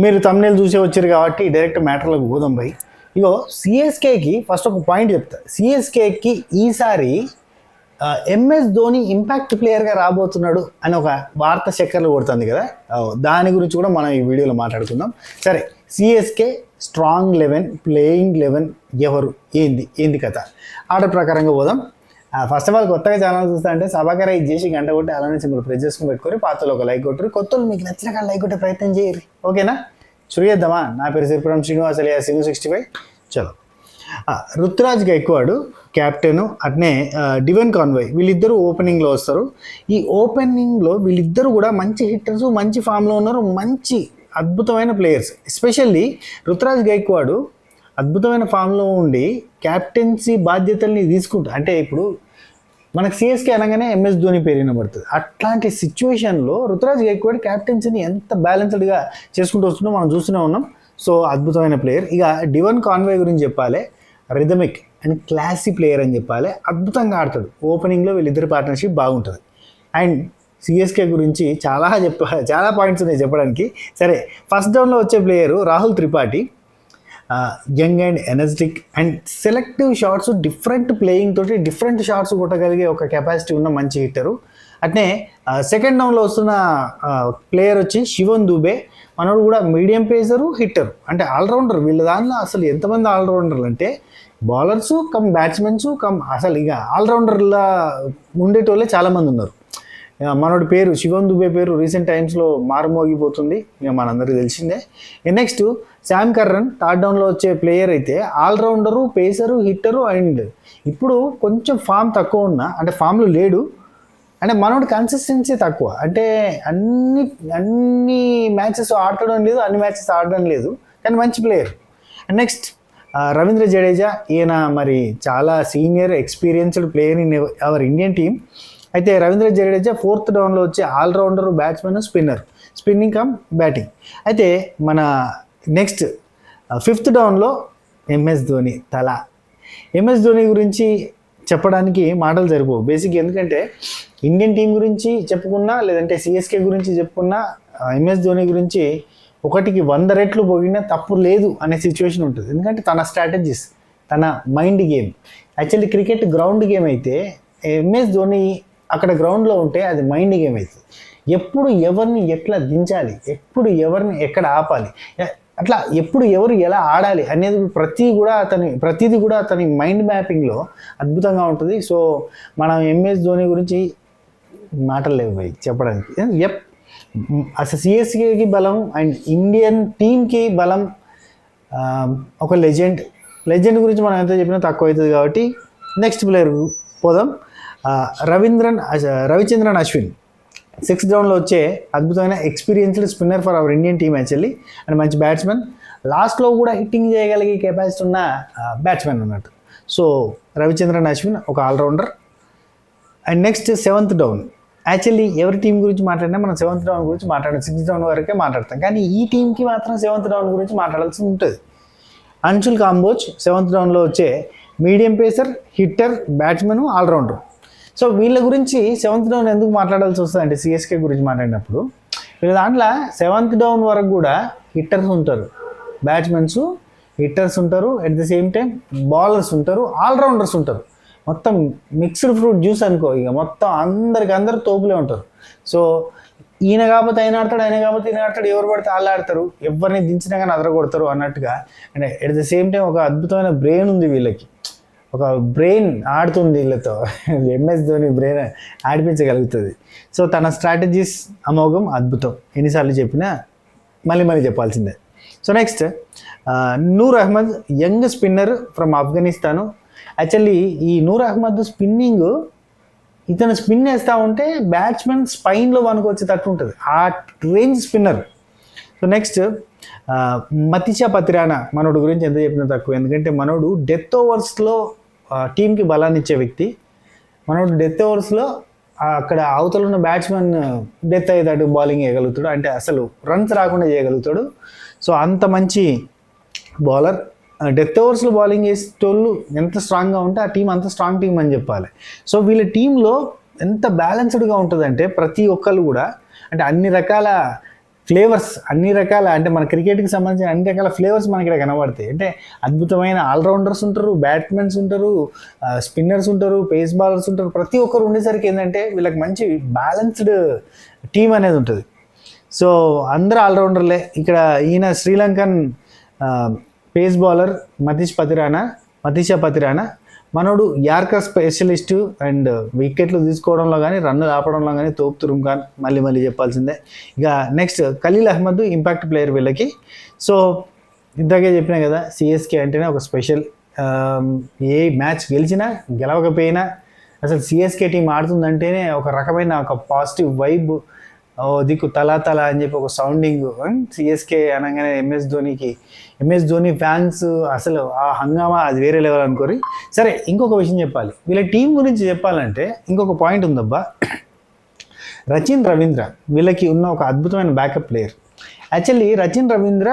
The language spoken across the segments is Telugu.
మీరు తమ్నేల్ చూసే వచ్చారు కాబట్టి డైరెక్ట్ మ్యాటర్లోకి పోదాం భయ్. ఇగో సిఎస్కేకి ఫస్ట్ ఒక పాయింట్ చెప్తా. సిఎస్కేకి ఈసారి ఎంఎస్ ధోని ఇంపాక్ట్ ప్లేయర్గా రాబోతున్నాడు అని ఒక వార్త చక్కర్లు కొడుతుంది కదా, దాని గురించి కూడా మనం ఈ వీడియోలో మాట్లాడుకుందాం. సరే, సిఎస్కే స్ట్రాంగ్ 11 ప్లేయింగ్ 11 ఎవరు, ఏంది కథ, ఆర్డర్ ప్రకారంగా పోదాం. ఫస్ట్ ఆఫ్ ఆల్ కొత్తగా ఛానల్ చూస్తా అంటే సభాకర ఇది చేసి గంట కొట్టి అలానే సింపుల్ ప్రెస్ చేసుకుని పెట్టుకొని పాతలో ఒక లైక్ కొట్టరు, కొత్తలు మీకు నచ్చిన కానీ లైక్ కొట్టే ప్రయత్నం చేయరు. ఓకేనా, శురు చేద్దామా. నా పేరు సిరిపురం శ్రీనివాస్ అలియా సింగు 65. చలో, రుతురాజ్ గైక్వాడ్ క్యాప్టెన్, అట్నే డివెన్ కాన్వాయ్ వీళ్ళిద్దరూ ఓపెనింగ్లో వస్తారు. ఈ ఓపెనింగ్లో వీళ్ళిద్దరూ కూడా మంచి హిట్టర్స్, మంచి ఫామ్లో ఉన్నారు, మంచి అద్భుతమైన ప్లేయర్స్. ఎస్పెషల్లీ రుతురాజ్ గైక్వాడ్ అద్భుతమైన ఫామ్లో ఉండి క్యాప్టెన్సీ బాధ్యతల్ని తీసుకుంటారు. అంటే ఇప్పుడు మనకు సిఎస్కే అనగానే ఎంఎస్ ధోని పేరు వినబడుతుంది. అట్లాంటి సిచ్యువేషన్లో రుతురాజ్ గైక్వాడ్ క్యాప్టెన్సీని ఎంత బ్యాలెన్స్డ్గా చేసుకుంటూ వస్తుందో మనం చూస్తూనే ఉన్నాం. సో అద్భుతమైన ప్లేయర్. ఇక డివెన్ కాన్వాయ్ గురించి చెప్పాలి, రిథమిక్ అండ్ క్లాసీ ప్లేయర్ అని చెప్పాలి, అద్భుతంగా ఆడతాడు. ఓపెనింగ్లో వీళ్ళిద్దరి పార్ట్నర్షిప్ బాగుంటుంది. అండ్ సిఎస్కే గురించి చాలా పాయింట్స్ ఉన్నాయి చెప్పడానికి. సరే, ఫస్ట్ డౌన్లో వచ్చే player Rahul Tripathi, young and energetic and selective shots, different playing తోటి డిఫరెంట్ షాట్స్ కొట్టగలిగే ఒక కెపాసిటీ ఉన్న మంచి హిట్టరు. అట్నే సెకండ్ డౌన్లో వస్తున్న ప్లేయర్ వచ్చి శివన్ దుబే, మనోడు కూడా మీడియం పేసరు, హిట్టరు, అంటే ఆల్రౌండర్. వీళ్ళ దానిలో అసలు ఎంతమంది ఆల్రౌండర్లు అంటే బౌలర్సు కమ్ బ్యాట్స్మెన్స్ కమ్ అసలు ఇక ఆల్రౌండర్లా ఉండేటోళ్ళే చాలామంది ఉన్నారు. మనోడి పేరు శివన్ దుబే పేరు రీసెంట్ టైమ్స్లో మారుమోగిపోతుంది, ఇక మనందరికీ తెలిసిందే. నెక్స్ట్ శామ్ కర్రన్ థర్డ్ డౌన్లో వచ్చే ప్లేయర్ అయితే ఆల్రౌండరు, పేసరు, హిట్టరు. అండ్ ఇప్పుడు కొంచెం ఫామ్ తక్కువ ఉన్నా, అంటే ఫామ్లో లేడు, అంటే మనోడి కన్సిస్టెన్సీ తక్కువ, అంటే అన్ని మ్యాచెస్ ఆడటం లేదు, అన్ని మ్యాచెస్ ఆడడం లేదు, కానీ మంచి player. And next Ravindra Jadeja, ఈయన మరి చాలా senior experienced player in our Indian team. అయితే రవీంద్ర జడేజా ఫోర్త్ డౌన్లో వచ్చే allrounder, batsmen, spinning cum batting. అయితే మన నెక్స్ట్ ఫిఫ్త్ డౌన్లో ఎంఎస్ ధోని తల. ఎంఎస్ ధోని గురించి చెప్పడానికి మాటలు సరిపోవు బేసిక్, ఎందుకంటే ఇండియన్ టీం గురించి చెప్పుకున్నా లేదంటే సిఎస్కే గురించి చెప్పుకున్నా ఎంఎస్ ధోని గురించి 1కి 100 రెట్లు పోయినా తప్పు లేదు అనే సిచ్యువేషన్ ఉంటుంది. ఎందుకంటే తన స్ట్రాటజీస్, తన mind game. Actually cricket ground game అయితే ఎంఎస్ ధోని అక్కడ గ్రౌండ్లో ఉంటే అది మైండ్ గేమ్ అవుతుంది. ఎప్పుడు ఎవరిని ఎట్లా దించాలి, ఎప్పుడు ఎవరిని ఎక్కడ ఆపాలి, అట్లా ఎప్పుడు ఎవరు ఎలా ఆడాలి అనేది ప్రతిదీ కూడా అతని మైండ్ మ్యాపింగ్లో అద్భుతంగా ఉంటుంది. సో మనం ఎంఎస్ ధోని గురించి మాటలు లేవు పోయి చెప్పడానికి. అసలు సిఎస్కేకి బలం అండ్ ఇండియన్ టీమ్కి బలం. ఒక లెజెండ్ గురించి మనం ఎంత చెప్పినా తక్కువ అవుతుంది కాబట్టి నెక్స్ట్ ప్లేయర్ పోదాం. రవిచంద్రన్ అశ్విన్ 6th డౌన్లో వచ్చే అద్భుతమైన experienced spinner for hour Indian team actually, and మంచి బ్యాట్స్మెన్. లాస్ట్లో కూడా హిట్టింగ్ చేయగలిగే కెపాసిటీ ఉన్న బ్యాట్స్మెన్ అన్నట్టు. సో రవిచంద్రన్ అశ్విన్ ఒక allrounder. And next 7th down. Actually ఎవరి టీం గురించి మాట్లాడినా మనం 7th డౌన్ గురించి మాట్లాడాం, 6th డౌన్ వరకే మాట్లాడతాం, కానీ ఈ టీంకి మాత్రం 7th డౌన్ గురించి మాట్లాడాల్సి ఉంటుంది. అంశుల్ కాంబోజ్ 7th డౌన్లో వచ్చే medium pacer, hitter, batsmen, allrounder. So వీళ్ళ గురించి 7th డౌన్ ఎందుకు మాట్లాడాల్సి వస్తుంది అంటే సిఎస్కే గురించి మాట్లాడినప్పుడు వీళ్ళ దాంట్లో 7th డౌన్ వరకు కూడా హిట్టర్స్ ఉంటారు, బ్యాట్స్మెన్స్, హిట్టర్స్ ఉంటారు, at the same time bowlers ఉంటారు, ఆల్రౌండర్స్ ఉంటారు. మొత్తం మిక్స్డ్ ఫ్రూట్ జ్యూస్ అనుకో, ఇక మొత్తం అందరు తోపులే ఉంటారు. సో ఈయన కాకపోతే ఆయన ఆడతాడు, ఆయన కాకపోతే ఈయన ఆడతాడు, ఎవరు పడితే వాళ్ళు ఆడతారు, ఎవరిని దించినా కానీ అదరగొడతారు అన్నట్టుగా. And at the same time ఒక అద్భుతమైన బ్రెయిన్ ఉంది వీళ్ళకి, ఒక బ్రెయిన్ ఆడుతుంది వీళ్ళతో. ఎంఎస్ ధోని బ్రెయిన్ ఆడిపించగలుగుతుంది. సో తన స్ట్రాటజీస్ అమోఘం, అద్భుతం, ఎన్నిసార్లు చెప్పినా మళ్ళీ చెప్పాల్సిందే. So next Noor Ahmad, young spinner from Afghanistan. Actually ఈ నూర్ అహ్మద్ స్పిన్నింగ్, ఇతను స్పిన్ వేస్తూ ఉంటే బ్యాట్స్మెన్ స్పైన్లో వనుకొచ్చేటట్టు ఉంటుంది, ఆ range spinner. So next Matheesha Pathirana, మనోడు గురించి ఎంత చెప్పినా తక్కువ, ఎందుకంటే మనోడు డెత్ ఓవర్స్లో టీంకి బలాన్ని ఇచ్చే వ్యక్తి. మనోడు డెత్ ఓవర్స్లో అక్కడ అవతల ఉన్న బ్యాట్స్మెన్ డెత్ అయ్యేటట్టు బౌలింగ్ చేయగలుగుతాడు, అంటే అసలు రన్స్ రాకుండా చేయగలుగుతాడు. సో అంత మంచి బౌలర్. డెత్ ఓవర్స్లో బౌలింగ్ చేసేటోళ్ళు ఎంత స్ట్రాంగ్గా ఉంటే ఆ టీం అంత స్ట్రాంగ్ టీం అని చెప్పాలి. సో వీళ్ళ టీంలో ఎంత బ్యాలెన్స్డ్గా ఉంటుందంటే ప్రతి ఒక్కళ్ళు కూడా, అంటే అన్ని రకాల ఫ్లేవర్స్ అన్ని రకాల, అంటే మన క్రికెట్కి సంబంధించిన అన్ని రకాల ఫ్లేవర్స్ మనకి ఇక్కడ కనబడతాయి. అంటే అద్భుతమైన ఆల్రౌండర్స్ ఉంటారు, బ్యాట్స్మెన్స్ ఉంటారు, స్పిన్నర్స్ ఉంటారు, పేస్ బాలర్స్ ఉంటారు. ప్రతి ఒక్కరు ఉండేసరికి ఏంటంటే వీళ్ళకి మంచి బ్యాలెన్స్డ్ టీం అనేది ఉంటుంది. సో అందరూ ఆల్రౌండర్లే. ఇక్కడ ఈయన Sri Lankan pace bowler Matheesha Pathirana మనోడు యార్కర్ స్పెషలిస్టు అండ్ వికెట్లు తీసుకోవడంలో కానీ రన్నులు ఆపడంలో కానీ తోపు తురుంఖాన్ మళ్ళీ చెప్పాల్సిందే. ఇక next Khaleel Ahmed impact player వీళ్ళకి. సో ఇంతకే చెప్పినా కదా, సిఎస్కే అంటేనే ఒక స్పెషల్. ఏ మ్యాచ్ గెలిచినా గెలవకపోయినా అసలు సిఎస్కే టీం ఆడుతుందంటేనే ఒక రకమైన ఒక పాజిటివ్ వైబ్, దిక్కు తలా అని చెప్పి ఒక సౌండింగ్. సిఎస్కే అనగానే ఎంఎస్ ధోని ఫ్యాన్స్ అసలు ఆ హంగామా అది వేరే లెవెల్ అనుకోరి. సరే, ఇంకొక విషయం చెప్పాలి, వీళ్ళ టీం గురించి చెప్పాలంటే ఇంకొక పాయింట్ ఉందబ్బా. రచిన్ రవీంద్ర వీళ్ళకి ఉన్న ఒక అద్భుతమైన backup player. Actually Rachin Ravindra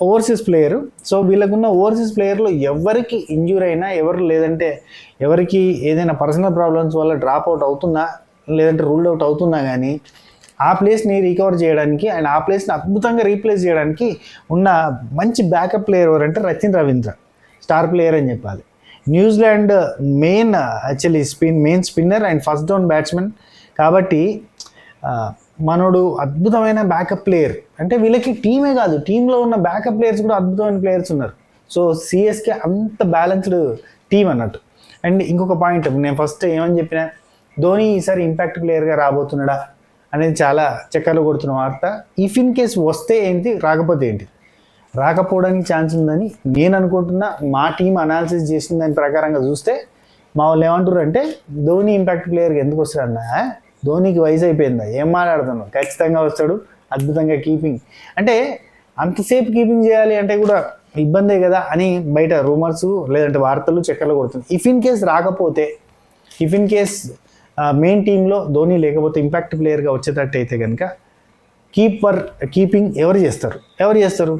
overseas player. So వీళ్ళకున్న ఓవర్సీస్ ప్లేయర్లో ఎవరికి ఇంజ్యూర్ అయినా, లేదంటే ఎవరికి ఏదైనా పర్సనల్ ప్రాబ్లమ్స్ వల్ల డ్రాప్ అవుట్ అవుతున్నా, లేదంటే రూల్డ్ అవుట్ అవుతున్నా కానీ ఆ ప్లేస్ని రికవర్ చేయడానికి అండ్ ఆ ప్లేస్ని అద్భుతంగా రీప్లేస్ చేయడానికి ఉన్న మంచి బ్యాకప్ ప్లేయర్ ఎవరంటే రచిన్ రవీంద్ర, స్టార్ ప్లేయర్ అని చెప్పాలి. New Zealand actually main spinner and first down batsmen కాబట్టి మనోడు అద్భుతమైన బ్యాకప్ ప్లేయర్. అంటే వీళ్ళకి టీమే కాదు, టీంలో ఉన్న బ్యాకప్ ప్లేయర్స్ కూడా అద్భుతమైన ప్లేయర్స్ ఉన్నారు. సో సిఎస్కే అంత బ్యాలెన్స్డ్ టీం అన్నట్టు. అండ్ ఇంకొక పాయింట్, నేను ఫస్ట్ ఏమని చెప్పినా, ధోని ఈసారి ఇంపాక్ట్ ప్లేయర్గా రాబోతున్నాడా అనేది చాలా చక్కర్లు కొడుతున్న వార్త. ఇఫ్ ఇన్ కేస్ వస్తే ఏంటి, రాకపోతే ఏంటి, రాకపోవడానికి ఛాన్స్ ఉందని నేను అనుకుంటున్నా. మా టీం అనాలిసిస్ చేసిన దాని ప్రకారంగా చూస్తే మా వాళ్ళు ఏమంటారు అంటే, ధోని ఇంపాక్ట్ ప్లేయర్కి ఎందుకు వస్తాడన్నా, ధోనికి వయసు అయిపోయిందా, ఏం మాట్లాడుతున్నావు, ఖచ్చితంగా వస్తాడు, అద్భుతంగా కీపింగ్. అంటే అంతసేపు కీపింగ్ చేయాలి అంటే కూడా ఇబ్బందే కదా అని బయట రూమర్స్ లేదంటే వార్తలు చక్కర్లు కొడుతుంది. ఇఫ్ ఇన్ కేస్ రాకపోతే, ఇఫ్ ఇన్ కేస్ మెయిన్ టీంలో ధోని లేకపోతే ఇంపాక్ట్ ప్లేయర్గా వచ్చేటట్టు అయితే కనుక కీపింగ్ ఎవరు చేస్తారు?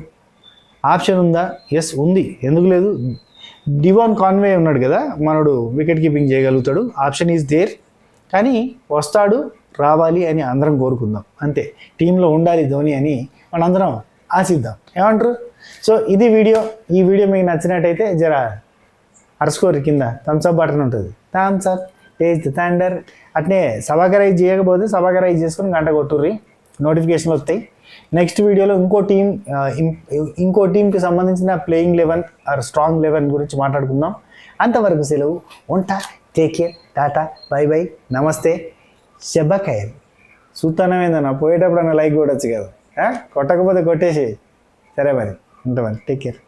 ఆప్షన్ ఉందా? ఎస్ ఉంది, ఎందుకు లేదు. డివాన్ కాన్వే ఉన్నాడు కదా, మనోడు వికెట్ కీపింగ్ చేయగలుగుతాడు. Option is there. కానీ వస్తాడు, రావాలి అని అందరం కోరుకుందాం అంతే. టీంలో ఉండాలి ధోని అని మనందరం ఆశిద్దాం. ఏమంటారు? సో ఇది వీడియో. ఈ వీడియో మీకు నచ్చినట్టయితే జరా అర్స్కోర్ కింద థమ్స్అప్ బటన్ ఉంటుంది, థమ్స్అప్ ఏజ్ థండర్. అట్నే సబ్స్క్రైబ్ చేయకపోతే సబ్స్క్రైబ్ చేసుకుని గంట కొట్టుర్రి, నోటిఫికేషన్లు వస్తాయి. నెక్స్ట్ వీడియోలో ఇంకో టీంకి సంబంధించిన ప్లేయింగ్ 11 ఆర్ స్ట్రాంగ్ 11 గురించి మాట్లాడుకుందాం. అంతవరకు సెలవు, ఉంటా. టేక్ కేర్, టాటా, బై, నమస్తే, శుభఖైర్. సుత్తనమేందన్నా, పోయేటప్పుడు అన్న లైక్ కొట్టచ్చు కదా, కొట్టకపోతే కొట్టేసి. సరే మరి, ఉంటా మరి, టేక్ కేర్.